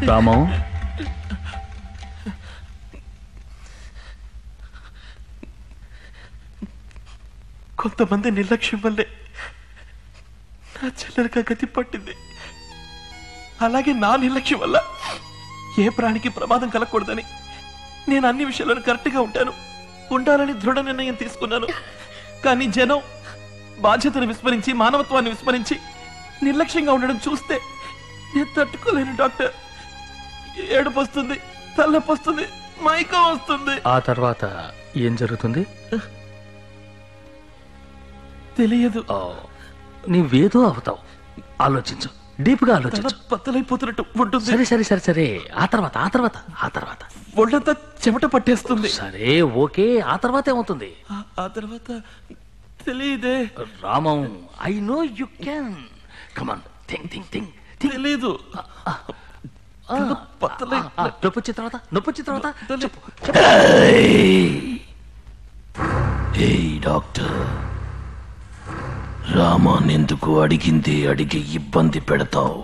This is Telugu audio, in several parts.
రామం, కొంతమంది నిర్లక్ష్యం వల్లే నా చెల్లెలకి గతి పట్టింది. అలాగే నా నిర్లక్ష్యం వల్ల ఏ ప్రాణికి ప్రమాదం కలగకూడదని నేను అన్ని విషయాలను కరెక్ట్గా ఉండాలని దృఢ నిర్ణయం తీసుకున్నాను. కానీ జనం బాధ్యతను విస్మరించి, మానవత్వాన్ని విస్మరించి నిర్లక్ష్యంగా ఉండడం చూస్తే నేను తట్టుకోలేను డాక్టర్. ఏడుపు వస్తుంది, తలనొప్పి వస్తుంది, మైకం వస్తుంది. ఆ తర్వాత ఏం జరుగుతుంది తెలియదు. నీవేదో అవుతావు. ఆలోచించు, డీప్ గా ఆలోచించు. బద్దలైపోతున్నట్టు ఉంటుంది. సరే సరే సరే సరే ఆ తర్వాత ఒళ్ళంతా చెమట పట్టేస్తుంది. సరే ఓకే, ఆ తర్వాత ఏమవుతుంది? ఆ తర్వాత తెలియదే. Ramam, I know you can. Come on, think. తెలీదు. నొప్పొచ్చిన తర్వాత చెప్పు. డాక్టర్, రామాన్ ఎందుకు అడిగి ఇబ్బంది పెడతావు?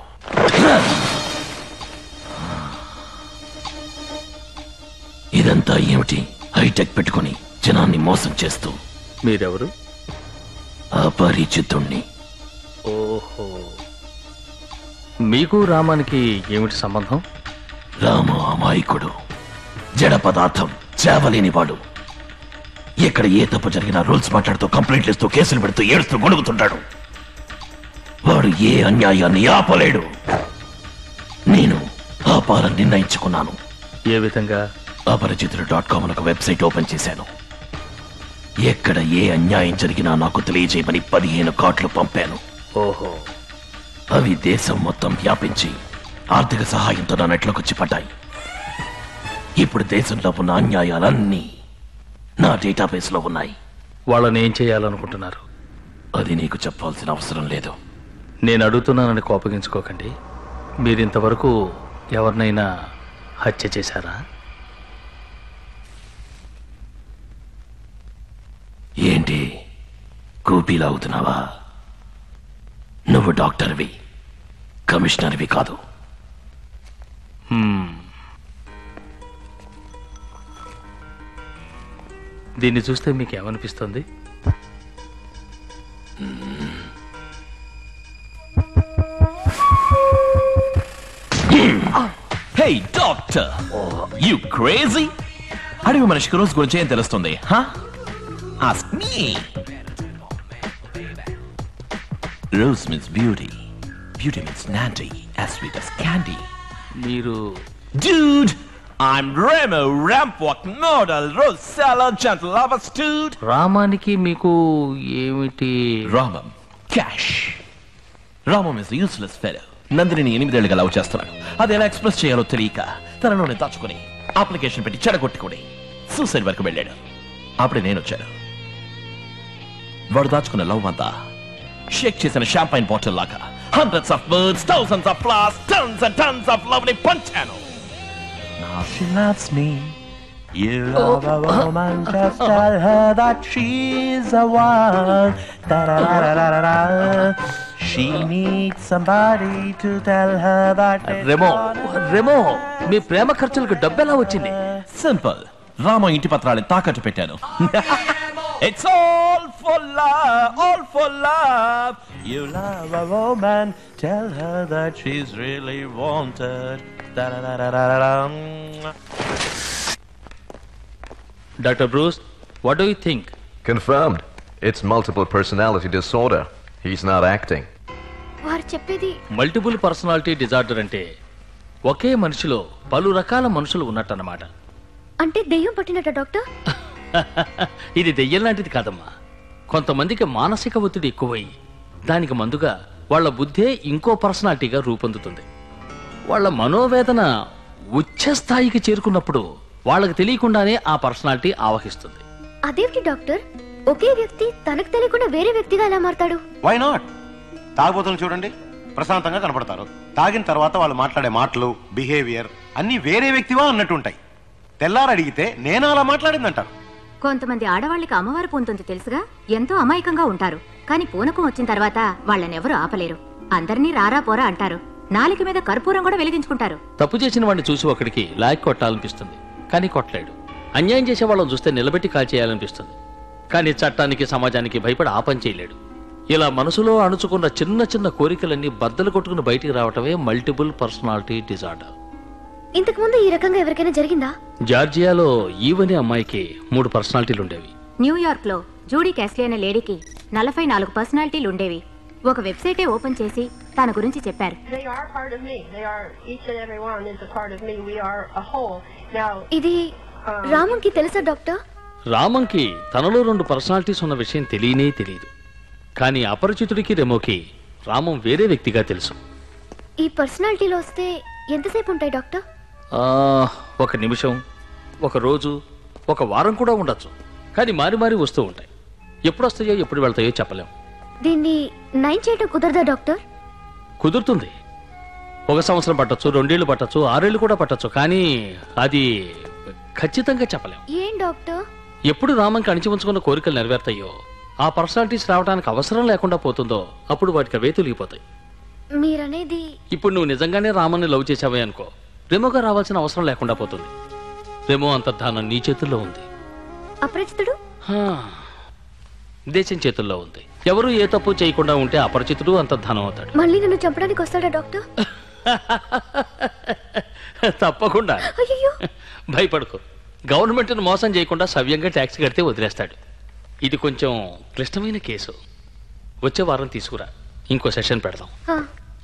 ఇదంతా ఏమిటి? హైటెక్ పెట్టుకుని జనాన్ని మోసం చేస్తూ. మీరెవరు? అపరిచితుణ్ణి. ఓహో, మీకు రామానికి ఏమిటి సంబంధం? రామ అమాయకుడు, జడ పదార్థం, చేవలేనివాడు. ఎక్కడ ఏ తప్పు జరిగినా రూల్స్ మాట్లాడుతూ, కంప్లైంట్లు ఇస్తూ, కేసులు పెడుతూ, ఏడుస్తూ గొడుగుతుంటాడు. వాడు ఏ అన్యాయాన్ని ఆపలేడు. నేను ఆపాలని నిర్ణయించుకున్నాను. ఏ విధంగా? అపరిచితుడు.com ఒక వెబ్సైట్ ఓపెన్ చేశాను. ఎక్కడ ఏ అన్యాయం జరిగినా నాకు తెలియజేయమని 15 కార్డులు పంపాను. ఓహో, అవి దేశం మొత్తం వ్యాపించి ఆర్థిక సహాయంతో నా నెట్లోకి పడ్డాయి. ఇప్పుడు దేశంలో ఉన్న అన్యాయాలన్నీ నా డేటాబేస్ లో ఉన్నాయి. వాళ్ళని ఏం చేయాలనుకుంటున్నారు? అది నీకు చెప్పాల్సిన అవసరం లేదు. నేను అడుగుతున్నానని కోపగించుకోకండి. మీరింతవరకు ఎవరినైనా హత్య చేశారా? ఏంటి కూపీలాగుతున్నావా? నువ్వు డాక్టర్వి, కమిషనర్వి కాదు. దీన్ని చూస్తే మీకు ఏమనిపిస్తుంది? Hey doctor, you crazy? అడవి మనిషికి రోజు గురించి ఏం తెలుస్తుంది? Ask me. Rose means beauty. Beauty means Nandy, as sweet as candy. మీరు? Dude, I'm Remo Rampwalk Model Rose Salon Gentle Lovers dude. రామానికి మీకు ఏమిటి? Ramam, cash. Ramam is a useless fellow. Nandini 8 ఏళ్ళుగా లవ్ చేస్తున్నాడు. అది ఎలా ఎక్స్ప్రెస్ చేయాలో తెలియక తనలోనే దాచుకుని అప్లికేషన్ పెట్టి చెడగొట్టుకుని సూసైడ్ వరకు వెళ్ళాడు. అప్పుడే నేను వచ్చాను. వాడు దాచుకున్న లవ్ అంతా షేక్ చేసిన షాంపైన్ బాటిల్ లాగా hundreds of words, thousands of flowers, tons and tons of lovely పంచాను. Now she loves me. You love a woman, just tell her that she's the one. Da-da-da-da-da-da. She needs somebody to tell her that. Remo, మీ ప్రేమ ఖర్చులకు డబ్బు ఎలా వచ్చింది? సింపుల్. రామ ఇంటి పత్రాన్ని తాకట్టు పెట్టాను. It's all for love, all for love. You love a woman, tell her that she's really wanted. Da-da-da-da-da-da. Dr. Bruce, what do you think? Confirmed. It's multiple personality disorder. He's not acting. వారు చెప్పేది మల్టిపుల్ పర్సనాలిటీ డిజార్డర్ అంటే ఒకే మనిషిలో పలు రకాల మనుషులు ఉన్నట్టన్నమాట. అంటే దెయ్యం పట్టినట్ట డాక్టర్? ఇది దెయ్యం లాంటిది కాదమ్మా. కొంతమందికి మానసిక ఒత్తిడి ఎక్కువై దానికి మందుగా వాళ్ళ బుద్ధే ఇంకో పర్సనాలిటీగా రూపొందుతుంది. వాళ్ళ మనోవేదన ఉచ్చ స్థాయికి చేరుకున్నప్పుడు వాళ్ళకి తెలియకుండానే ఆ పర్సనాలిటీ ఆవహిస్తుంది. అదేంటి డాక్టర్, ఒకే వ్యక్తి తనకు తెలియకుండా వేరే వ్యక్తిగా ఎలా మారతాడు? Why not? తాగుబోతులు చూడండి, ప్రశాంతంగా కనపడతారు. తాగిన తర్వాత వాళ్ళు మాట్లాడే మాటలు, బిహేవియర్ అన్ని వేరే వ్యక్తివా అన్నట్టుంటాయి. తెల్లారు అడిగితే నేను అలా మాట్లాడిందంటారు. కొంతమంది ఆడవాళ్ళకి అమ్మవారు పూనుతుంది తెలుసుగా, ఎంతో అమాయకంగా ఉంటారు. కానీ పూనకం వచ్చిన తర్వాత వాళ్ళనెవరూ ఆపలేరు. అందరినీ రారా పోరా అంటారు. నాలిక మీద కర్పూరం కూడా వెలిగించుకుంటారు. తప్పు చేసిన వాడిని చూసి ఒకడికి లాక్ కొట్టాలనిపిస్తుంది, కానీ కొట్టలేడు. అన్యాయం చేసే వాళ్ళని చూస్తే నిలబెట్టి కాల్చేయాలనిపిస్తుంది, కానీ చట్టానికి సమాజానికి భయపడి ఆ పని చేయలేడు. ఇలా మనసులో అణుచుకున్న చిన్న చిన్న కోరికలన్నీ బద్దలు కొట్టుకుని బయటికి రావటమే మల్టిపుల్ పర్సనాలిటీ డిజార్డర్. ఇంతకు ముందు ఈ రకంగా ఎవరికైనా జరిగిందా? జార్జియాలో ఈవని అమ్మాయికి 3 పర్సనాలిటీలు ఉండేవి. న్యూయార్క్ లో జూడీ క్యాస్లీ అనే లేడీకి 44 పర్సనాలిటీలు ఉండేవి. ఒక వెబ్సైటే ఓపెన్ చేసి తన గురించి చెప్పారు. They are part of me. They are, each and every one is a part of me. We are a whole. Now, ఇది రామంకి తెలుసా డాక్టర్? రామంకి తనలో 2 పర్సనాలిటీస్ ఉన్న విషయం తెలియనే తెలియదు. కానీ అపరిచితుడికి రెమోకి రామం వేరే వ్యక్తిగా తెలుసు. ఈ పర్సనాలిటీలో వస్తే ఎంతసేపు ఉంటాయి డాక్టర్? 1 నిమిషం, 1 రోజు, 1 వారం కూడా ఉండొచ్చు. కానీ మారి మారి వస్తూ ఉంటాయి. ఎప్పుడు వస్తాయో ఎప్పుడు వెళ్తాయో చెప్పలేం. దీన్ని నయం చేయడం కుదరదా డాక్టర్? కుదురుతుంది. 1 సంవత్సరం పట్టొచ్చు, 2 ఏళ్ళు పట్టొచ్చు, 6 ఏళ్ళు కూడా పట్టొచ్చు. కానీ అది ఖచ్చితంగా చెప్పలేం. ఏం డాక్టర్? ఎప్పుడు రామంకి అణిచి ఉంచుకున్న కోరికలు నెరవేర్తాయో, ఆ పర్సనాలిటీస్ రావడానికి అవసరం లేకుండా పోతుందో అప్పుడు వాటికి అవే తొలిగిపోతాయి. మీరనేది ఇప్పుడు నువ్వు నిజంగానే రామన్ని లవ్ చేసావే అనుకో, రెమోగా రావాల్సిన అవసరం లేకుండా పోతుంది. రెమో అంతర్ధానం నీ చేతుల్లో ఉంది. అపరిచితుడు దేశం చేతుల్లో ఉంది. ఎవరు ఏ తప్పు చేయకుండా ఉంటే అపరిచితుడు అంతర్ధానం అవుతాడు. మళ్ళీ నన్ను చంపడానికి వస్తాడా డాక్టర్? తప్పకుండా. అయ్యో, భయపడుకో. గవర్నమెంట్ను మోసం చేయకుండా సవ్యంగా ట్యాక్స్ కడితే వదిలేస్తాడు. ఇది కొంచెం క్లిష్టమైన కేసు. వచ్చే వారం తీసుకురా, ఇంకో సెషన్ పెడదాం.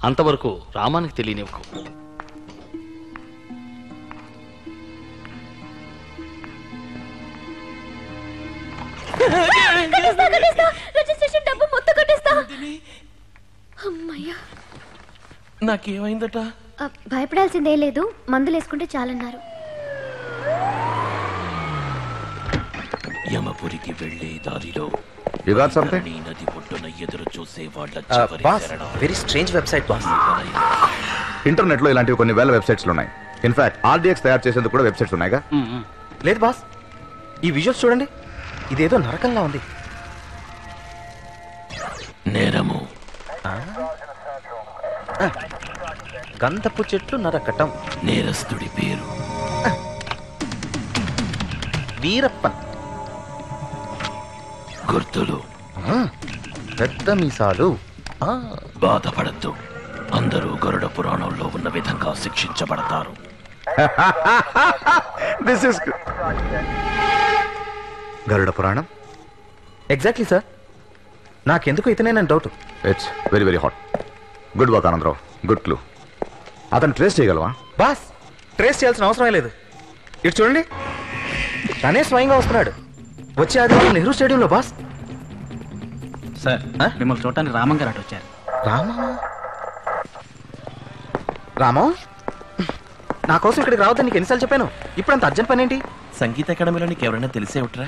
అంతవరకు రామానికి తెలియనివ్వకు. నాకేమైందట? భయపడాల్సిందేం లేదు, మందులు వేసుకుంటే చాలన్నారు. యమపురికి వెళ్లే దారిలో You got something? నది ఒడ్డున ఎదురు చూసే వాళ్ళ very strange website boss. Internet లో ఇలాంటివి కొన్ని వేల వెబ్సైట్స్ ఉన్నాయి. ఇన్ఫాక్ట్ RDX తయారు చేసేందుకు కూడా వెబ్సైట్స్ ఉన్నాయిగా. లేదు బాస్, ఈ విజువల్స్ చూడండి, ఇదేదో నరకంలా ఉంది. నేరము, గంధపు చెట్లు నరకటం, నేరస్తుడి పేరు వీరప్పన్, గుర్తులు పెద్ద మీసాలు. బాధపడద్దు, అందరూ గరుడ పురాణంలో ఉన్న విధంగా శిక్షించబడతారు. This is Garuda Puranam. Exactly sir, నాకెందుకు ఇతనేనని doubt. It's very very hot. Good work Anandarao, good clue. అతను ట్రేస్ చేయగలవా? బాస్, ట్రేస్ చేయాల్సిన అవసరమే లేదు. ఇటు చూడండి, తనే స్వయంగా వస్తున్నాడు. వచ్చే ఆదివారం నెహ్రూ స్టేడియంలో బాస్. సార్, మిమ్మల్ని చూడటానికి రామం గారు అటు వచ్చారు. రామం, నా కోసం ఇక్కడికి రావద్దని నీకు ఎన్నిసార్లు చెప్పాను. ఇప్పుడు అంత అర్జెంట్ పని ఏంటి? సంగీత అకాడమీలో నీకు ఎవరైనా తెలిసే ఉంటారా?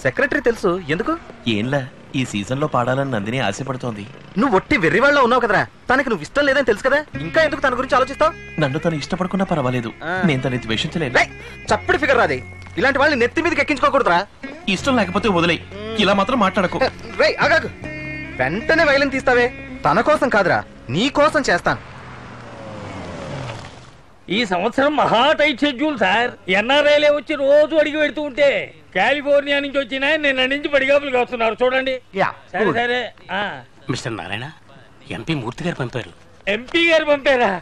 సెక్రటరీ తెలుసు. ఎందుకు? ఏంలా, ఈ సీజన్ లో పాడాలని నందిని ఆశపడుతోంది. నువ్వు ఒట్టి వెర్రివాళ్ళ ఉన్నావు కదరా. తనకి నువ్వు ఇష్టం లేదని తెలుసు కదా, ఇంకా ఎందుకు తన గురించి ఆలోచిస్తావు? నన్ను తను ఇష్టపడుకున్నా పర్వాలేదు, నేను తను ద్వేషించలేదు. చప్పటి ఫిగర్ రాది. ఇలాంటి వాళ్ళని నెత్తి మీదకి ఎక్కించుకోకూడదురా. ఇష్టం లేకపోతే వదిలే, ఇలా మాత్రం మాట్లాడకు. ఆగాగు, వెంటనే వైలెన్ తీస్తావే. తన కోసం కాదురా, నీ కోసం చేస్తాను. ఈ సంవత్సరం మహా టైట్ షెడ్యూల్ సార్. ఎన్ఆర్ఐలే వచ్చి రోజు అడిగి పెడుతూ ఉంటే కాలిఫోర్నియా నుంచి వచ్చిన నిన్న నుంచి పడిగాపులు వస్తున్నారు చూడండి. సరే సరే. మిస్టర్ నారాయణ, ఎంపీ మూర్తి గారు పంపారు. ఎంపీ గారు పంపారా?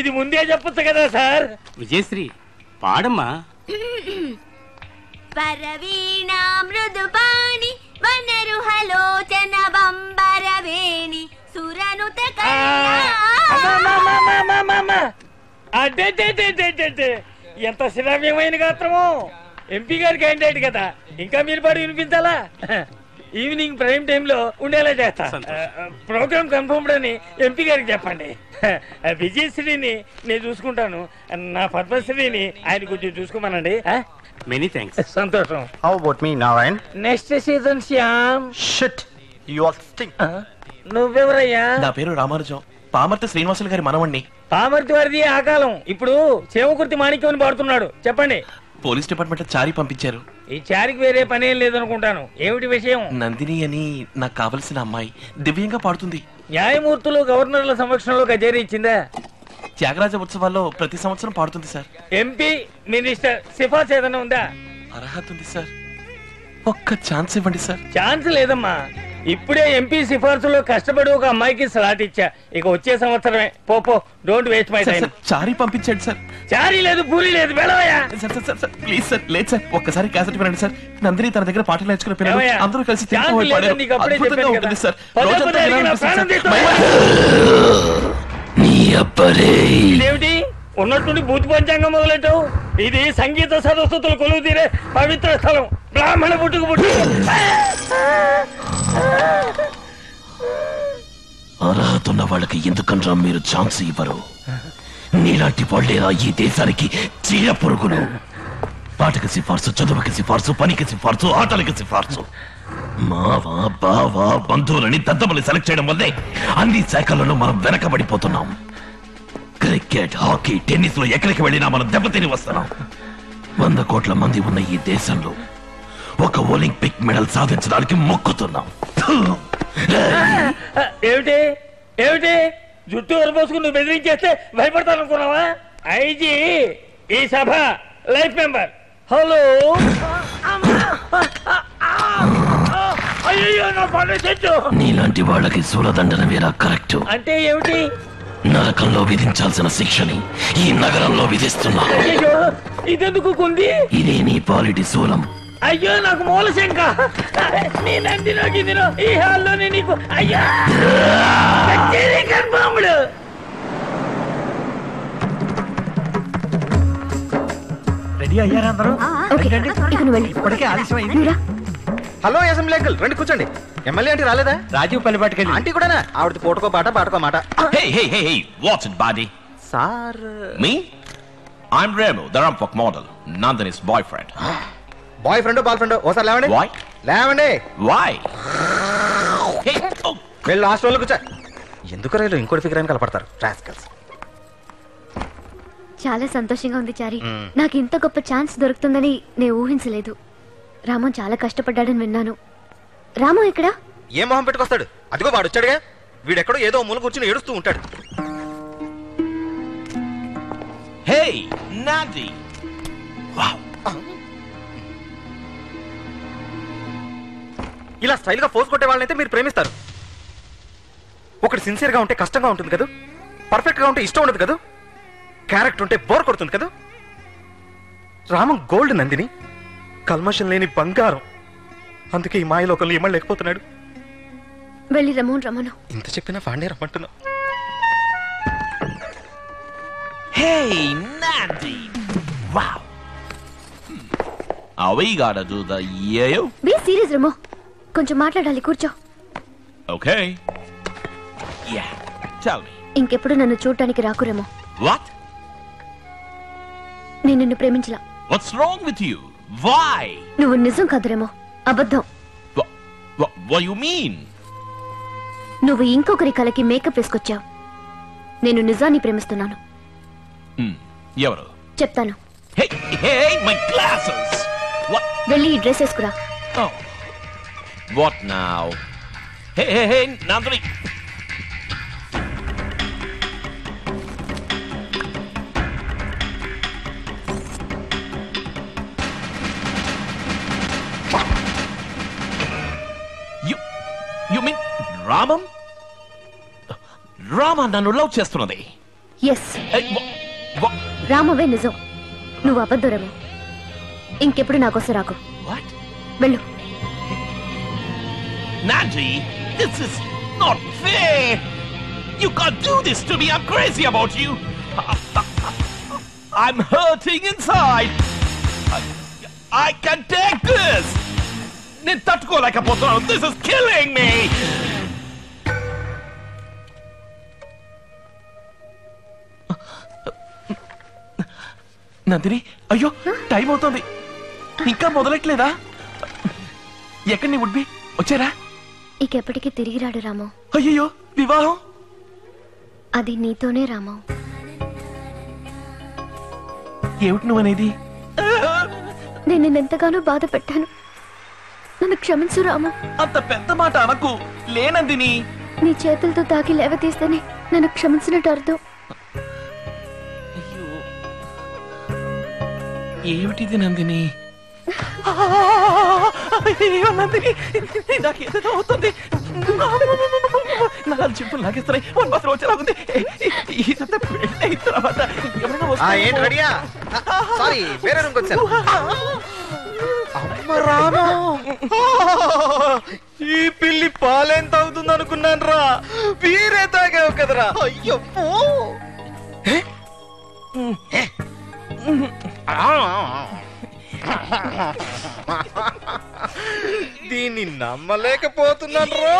ఇది ముందే చెప్పొచ్చు కదా సార్. విజయశ్రీ, పాడమ్మా. పరవీణా మృదుపాణి వనరుహలోచన బంబరవేణి సురనుత ఎంత శ్రావ్యమైన గాత్రమో. ఎంపీ గారి క్యాండిడేట్ కదా, ఇంకా మీరు పాడు వినిపించాలా? ఈవినింగ్ ప్రైమ్ టైమ్ లో ఉండేలా చేస్తా. ప్రోగ్రామ్ కన్ఫర్మ్డ్ అని ఎంపీ గారికి చెప్పండి. విజయశ్రీని నేను చూసుకుంటాను, నా పద్మశ్రీని ఆయన కొంచెం చూసుకోమనండి. Many thanks. సంతోషం. హౌ అబౌట్ మీ Narayan? Next season Shyam. Shit, you are sting. నువ్వెవరయ్యా? నా పేరు రామానుజం, పామర్తి శ్రీనివాసులు గారి మనవణ్ణి. పామర్తి వారిది ఆ కాలం, ఇప్పుడు చేమకుర్తి మాణిక్యం పాడుతున్నాడు. చెప్పండి. పోలీస్ డిపార్ట్మెంట్ చారి పంపించారు. ఈ చారికి వేరే పనేం లేదనుకుంటాను. ఏమిటి విషయం? నందిని అని నాకు కావలసిన అమ్మాయి దివ్యంగా పాడుతుంది. న్యాయమూర్తులు గవర్నర్ల సమక్షంలో కచేరీ ఇచ్చిందా? త్యాగరాజ ఉత్సవాల్లో ప్రతి సంవత్సరం పాడుతుంది సార్. ఎంపీ మినిస్టర్ సిఫార్సు ఏదైనా ఉందా? అర్హత ఉంది సార్. ఒక్క ఛాన్స్ ఇవ్వండి సార్. ఛాన్స్ లేదమ్మా. ఇప్పుడే ఎంపీ సిఫార్సులో కష్టపడి ఒక అమ్మాయికి స్లాట్ ఇచ్చా. ఇక వచ్చే సంవత్సరమే. పో don't waste my time. Chari పంపించండి సార్. చారీ లేదు, పూరి లేదు, వెళ్ళవయ్యా. Sir please sir. లేదు సార్, ఒక్కసారి క్యాసెట్ వినండి సార్. నందిని తన దగ్గర పాటలు నేర్చుకునే పిల్లలు అందరూ కలిసి ఉంటుంది సార్. ఇదేమిటి ఉన్నట్టుండి భూతి పంచాంగం మొదలెట్టావు? ఇది సంగీత సరస్వతులు కొలువు తీరే పవిత్ర స్థలం. బ్రాహ్మణ పుట్టుకు పుట్టు. అర్హత ఉన్న వాళ్ళకి ఎందుకనరా మీరు ఛాన్స్ ఇవ్వరు? నీలాంటి వాళ్ళేరా ఈ దేశానికి చీడ పురుగులు. పాటకి సిఫార్సు, చదువుకి సిఫార్సు, పనికి సిఫార్సు, ఆటలకి సిఫార్సు. మావా బావా బంధువులని దద్దమని సెలెక్ట్ చేయడం వల్లే అన్ని శాఖలలో మనం వెనకబడిపోతున్నాం. క్రికెట్, హాకీ, టెన్నిస్ లో ఎక్కడికి వెళ్ళినా మనం దెబ్బతిని వస్తున్నాం. 100 కోట్ల మంది ఉన్న ఈ దేశంలో ఒక ఒలింపిక్ మెడల్ సాధించడానికి మొక్కుతున్నాం. ఏమిటి ఏమిటి జుట్టు వరపోసుకుని నువ్వు బెదిరించేస్తే భయపడతానుకున్నావా? ఐజీ ఈ సభ లైఫ్ మెంబర్. హలో అయ్యో నా పళ్ళు చెట్టు. నీలాంటి వాళ్ళకి సూలదండన వేరా కరెక్ట్ అంటే ఏమిటి? నరకంలో విధించాల్సిన శిక్షని ఈ నగరంలో విధిస్తున్నా. అయ్యో ఇదెందుకు కుంది? ఇదే నీ పాలిటి శూలం. అయ్యో నాకు మూల శంక. నేనందినో ఈ హాల్లోనే నీకు. అయ్యా కన్ఫర్మ్డ్. రెడీ అయ్యారా అందరూ? ఇప్పటికే ఆలస్యమైంది. హలో అసెంబ్లీ అంకుల్, రండి కూర్చోండి. ఎమ్మెల్యే ఆంటీ రాలేదా? రాజీవ్ పల్లిపాటికెళ్ళి. ఆంటీ కూడానా? ఆవిడ పూటకో పాట పాటకో మాట. Hey, what's it, buddy? Sir Me? I'm Remo, the Rampok model, Nandini's boyfriend. Boy friend boy friend ఓసారి లేవండి. Why? లేవండి. Why? Hey, oh. వెళ్ళి లాస్ట్ రోజులు కూర్చో. ఎందుకు రైలు ఇంకోటి ఫిగర్ అని కలపడతారు రాస్కల్స్. చాలా సంతోషంగా ఉంది చారి. నాకు ఇంత గొప్ప ఛాన్స్ దొరుకుతుందని నేను ఊహించలేదు. రామన్ చాలా కష్టపడ్డాడని విన్నాను. రాము ఎక్కడ? ఏ మొహం పెట్టుకొస్తాడు? అదిగో వాడు వచ్చాడుగా. వీడెక్కడో ఏదో మూల కూర్చుని ఏడుస్తూ ఉంటాడు. Hey, Nandi. Wow. ఇలా స్టైల్ గా ఫోర్స్ కొట్టే వాళ్ళనైతే మీరు ప్రేమిస్తారు. ఒకటి సిన్సియర్ గా ఉంటే కష్టంగా ఉంటుంది కదా. పర్ఫెక్ట్ గా ఉంటే ఇష్టం ఉండదు కదా. క్యారెక్టర్ ఉంటే బోర్ కొడుతుంది కదా. రామం గోల్డ్ నందిని, కల్మషం లేని బంగారం. అందుకే ఈ మాయలోకంలో ఏమని లేకపోతున్నాడు. వెళ్ళి రమను. ఇంత చెప్పినా ఫాండే రమ్మంటున్నా. Hey, Nandi. Wow. Are we gotta do the yayo? Be serious, Ramo. కొంచెం మాట్లాడాలి, కూర్చో. Okay. Yeah. Tell me. ఇంకెప్పుడు నన్ను చూడటానికి రాకు రమో. What? నేను నిన్ను ప్రేమించలా. What's wrong with you? Why? నువ్వు నిజం కాదు రమో, అబద్ధం. What do you mean? నువ్వు ఇంకొకరి కలకి మేకప్ వేసుకొచ్చావు. నేను నిజాన్ని ప్రేమిస్తున్నాను. ఎవరు? చెప్తాను. Hey, my glasses. What? వెళ్ళి ఈ dress వేసుకురా. Oh. What now? Hey, Nandini. You mean Ramam? Rama నన్ను లవ్ చేస్తున్నది. ఎస్, రామవే నిజం, నువ్వు అబద్ధం రమో. ఇంకెప్పుడు నాకోసం రాకు. వెళ్ళు. Nandi, this is not fair. You can't do this to me. I'm crazy about you. I'm hurting inside. I can take this. నేను తట్టుకోలేకపోతున్నాను. This is killing me. Nandini, అయ్యో టైం అవుతుంది, ఇంకా మొదలెట్లేదా? ఎక్కడ నీ వుడ్ బి వచ్చారా? ఇకెప్పటికీ తిరిగి రాడు రామో. అయ్యో, వివాహం అది నీతోనే రామో. ఏమిటి నువ్వనేది? నేను నిన్నెంతగానో బాధ పెట్టాను. నన్ను క్షమించు రామో. అంత పెద్ద మాట అనకు. లేనందిని, నీ చేతులతో తాకి లేవతీస్తేనే నన్ను క్షమించినట్టు అర్థం. ఏమిటిది నందిని? నందిని నాకేదో అవుతుంది. నాలుగు చెప్పులు లాగేస్తున్నాయి. వచ్చేలాగుంది. అయిన తర్వాత ఏంటి రెడీయా? సారీ, వేరే రూమ్కి వచ్చాను. అమ్మ రామా, ఈ పిల్లి పాలెంత అవుతుంది అనుకున్నాను రా, వీరే తాగావు కదరా. అయ్యో దీన్ని నమ్మలేకపోతున్నాను రా.